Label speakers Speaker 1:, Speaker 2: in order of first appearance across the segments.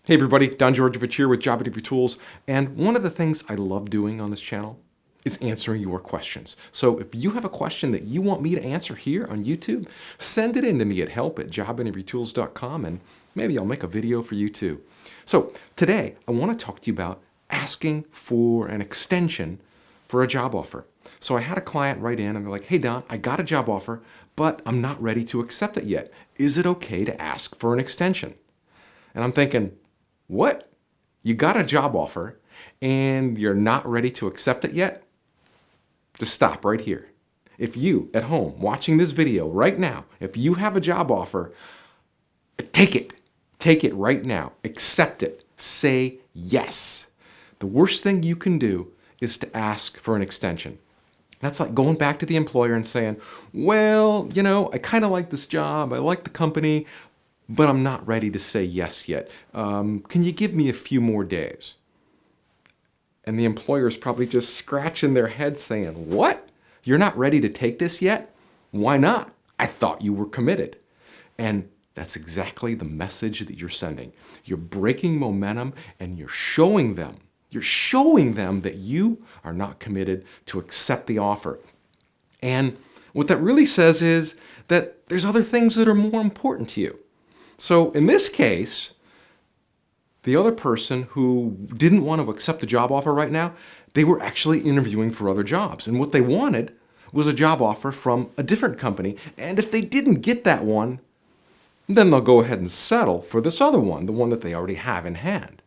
Speaker 1: Hey everybody, Don Georgevich here with Job Interview Tools, and one of the things I love doing on this channel is answering your questions. So if you have a question that you want me to answer here on YouTube, send it in to me at help@jobinterviewtools.com and maybe I'll make a video for you too. So today I want to talk to you about asking for an extension for a job offer. So I had a client write in and they're like, hey Don, I got a job offer, but I'm not ready to accept it yet. Is it okay to ask for an extension? And I'm thinking, what? You got a job offer and you're not ready to accept it yet? Just stop right here. If you at home watching this video right now, if you have a job offer, take it. Take it right now. Accept it. Say yes. The worst thing you can do is to ask for an extension. That's like going back to the employer and saying, well, I kind of like this job. I like the company, but I'm not ready to say yes yet. Can you give me a few more days? And the employer's probably just scratching their head saying, what? You're not ready to take this yet? Why not? I thought you were committed. And that's exactly the message that you're sending. You're breaking momentum and you're showing them that you are not committed to accept the offer. And what that really says is that there's other things that are more important to you. So in this case, the other person who didn't want to accept the job offer right now, they were actually interviewing for other jobs. And what they wanted was a job offer from a different company. And if they didn't get that one, then they'll go ahead and settle for this other one, the one that they already have in hand.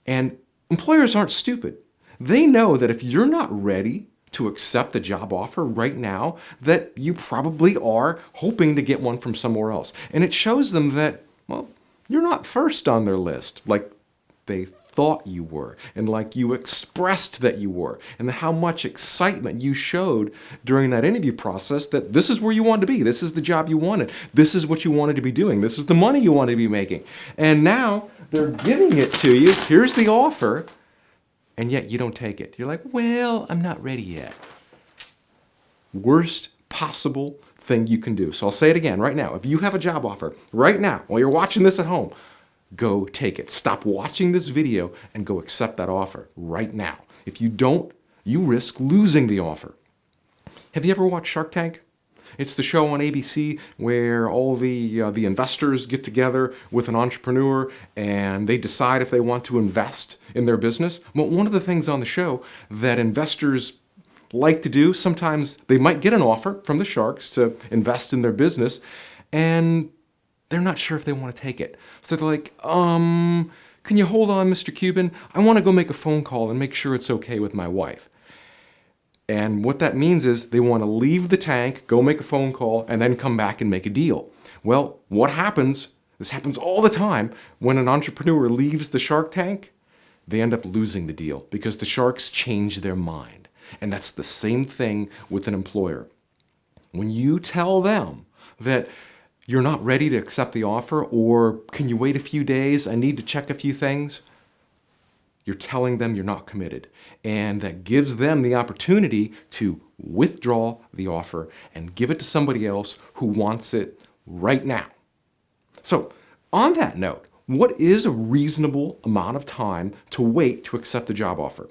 Speaker 1: And employers aren't stupid. They know that if you're not ready to accept a job offer right now, that you probably are hoping to get one from somewhere else. And it shows them that, well, you're not first on their list like they thought you were and like you expressed that you were, and how much excitement you showed during that interview process that this is where you wanted to be, this is the job you wanted, this is what you wanted to be doing, this is the money you wanted to be making. And now they're giving it to you, here's the offer, and yet you don't take it. You're like, well, I'm not ready yet. Worst possible thing you can do. So I'll say it again right now. If you have a job offer right now, while you're watching this at home, go take it. Stop watching this video and go accept that offer right now. If you don't, you risk losing the offer. Have you ever watched Shark Tank? It's the show on ABC where all the investors get together with an entrepreneur and they decide if they want to invest in their business. Well, one of the things on the show that investors like to do, sometimes they might get an offer from the sharks to invest in their business and they're not sure if they want to take it. So they're like, can you hold on, Mr. Cuban? I want to go make a phone call and make sure it's okay with my wife. And what that means is they want to leave the tank, go make a phone call, and then come back and make a deal. Well, what happens, this happens all the time, when an entrepreneur leaves the Shark Tank, they end up losing the deal because the sharks change their mind. And that's the same thing with an employer. When you tell them that you're not ready to accept the offer, or can you wait a few days, I need to check a few things, you're telling them you're not committed. And that gives them the opportunity to withdraw the offer and give it to somebody else who wants it right now. So on that note, what is a reasonable amount of time to wait to accept a job offer?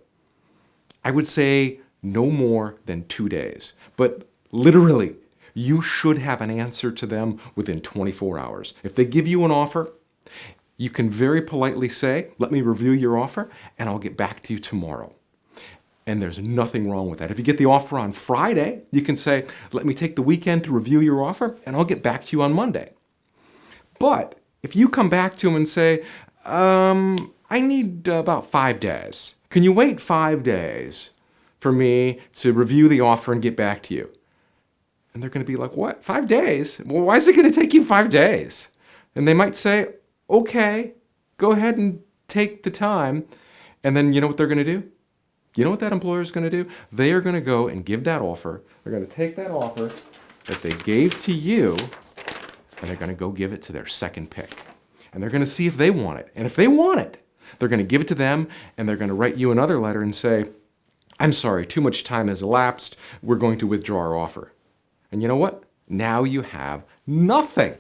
Speaker 1: I would say no more than 2 days. But literally, you should have an answer to them within 24 hours. If they give you an offer, you can very politely say, let me review your offer and I'll get back to you tomorrow. And there's nothing wrong with that. If you get the offer on Friday, you can say, let me take the weekend to review your offer and I'll get back to you on Monday. But if you come back to them and say, I need about 5 days. Can you wait 5 days for me to review the offer and get back to you? And they're going to be like, what? 5 days? Well, why is it going to take you 5 days? And they might say, okay, go ahead and take the time. And then you know what they're going to do? You know what that employer is going to do? They are going to go and give that offer. They're going to take that offer that they gave to you and they're going to go give it to their second pick. And they're going to see if they want it. And if they want it, they're going to give it to them and they're going to write you another letter and say, I'm sorry, too much time has elapsed. We're going to withdraw our offer. And you know what? Now you have nothing.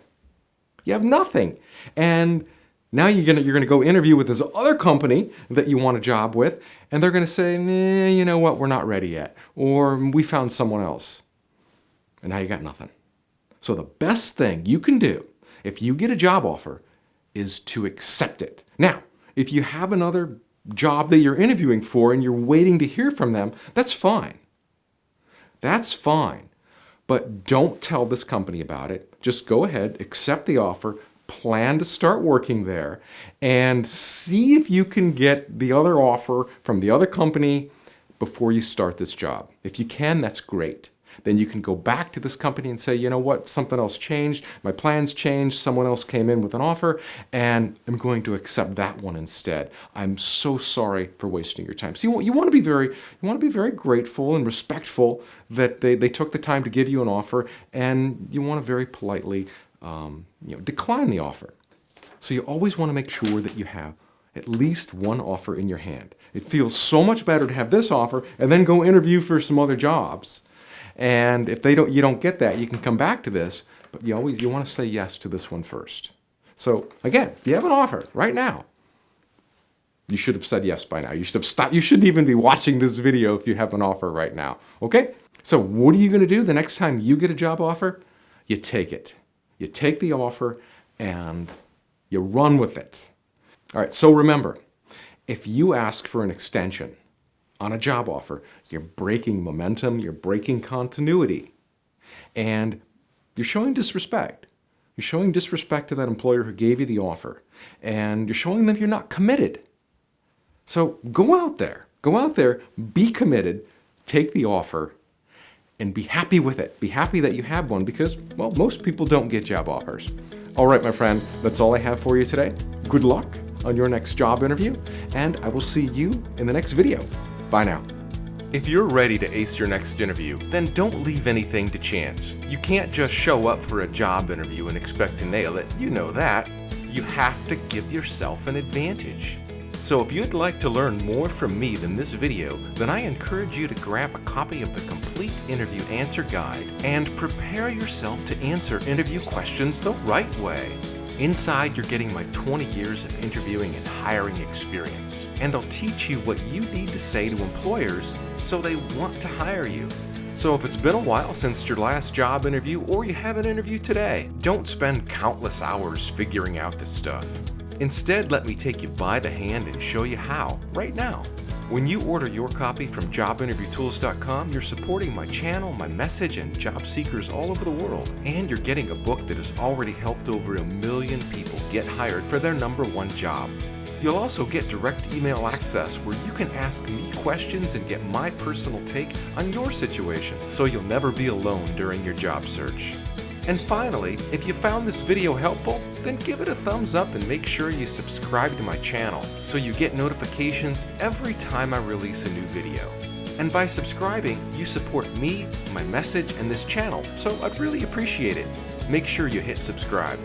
Speaker 1: You have nothing. And Now you're gonna go interview with this other company that you want a job with, and they're gonna say, you know what, we're not ready yet, or we found someone else. And now you got nothing. So the best thing you can do if you get a job offer is to accept it. Now, if you have another job that you're interviewing for and you're waiting to hear from them, that's fine. That's fine. But don't tell this company about it. Just go ahead, accept the offer, plan to start working there, and see if you can get the other offer from the other company before you start this job. If you can, that's great. Then you can go back to this company and say, you know what, something else changed, my plans changed, someone else came in with an offer, and I'm going to accept that one instead. I'm so sorry for wasting your time. So you want to be very grateful and respectful that they took the time to give you an offer, and you want to very politely decline the offer. So you always want to make sure that you have at least one offer in your hand. It feels so much better to have this offer and then go interview for some other jobs. And if you don't get that, you can come back to this, but you want to say yes to this one first. So again, if you have an offer right now, you should have said yes by now. You should have stopped. You shouldn't even be watching this video if you have an offer right now. Okay? So what are you going to do the next time you get a job offer? You take it. You take the offer and you run with it. All right, so remember, if you ask for an extension on a job offer, you're breaking momentum, you're breaking continuity, and you're showing disrespect. You're showing disrespect to that employer who gave you the offer, and you're showing them you're not committed. So go out there, be committed, take the offer, and be happy with it. Be happy that you have one because, well, most people don't get job offers. All right, my friend, that's all I have for you today. Good luck on your next job interview, and I will see you in the next video. Bye now. If you're ready to ace your next interview, then don't leave anything to chance. You can't just show up for a job interview and expect to nail it. You know that. You have to give yourself an advantage. So if you'd like to learn more from me than this video, then I encourage you to grab a copy of the complete interview answer guide and prepare yourself to answer interview questions the right way. Inside, you're getting my 20 years of interviewing and hiring experience, and I'll teach you what you need to say to employers so they want to hire you. So if it's been a while since your last job interview or you have an interview today, don't spend countless hours figuring out this stuff. Instead, let me take you by the hand and show you how, right now. When you order your copy from jobinterviewtools.com, you're supporting my channel, my message, and job seekers all over the world. And you're getting a book that has already helped over 1 million people get hired for their #1 job. You'll also get direct email access where you can ask me questions and get my personal take on your situation, so you'll never be alone during your job search. And finally, if you found this video helpful, then give it a thumbs up and make sure you subscribe to my channel so you get notifications every time I release a new video. And by subscribing, you support me, my message, and this channel, so I'd really appreciate it. Make sure you hit subscribe.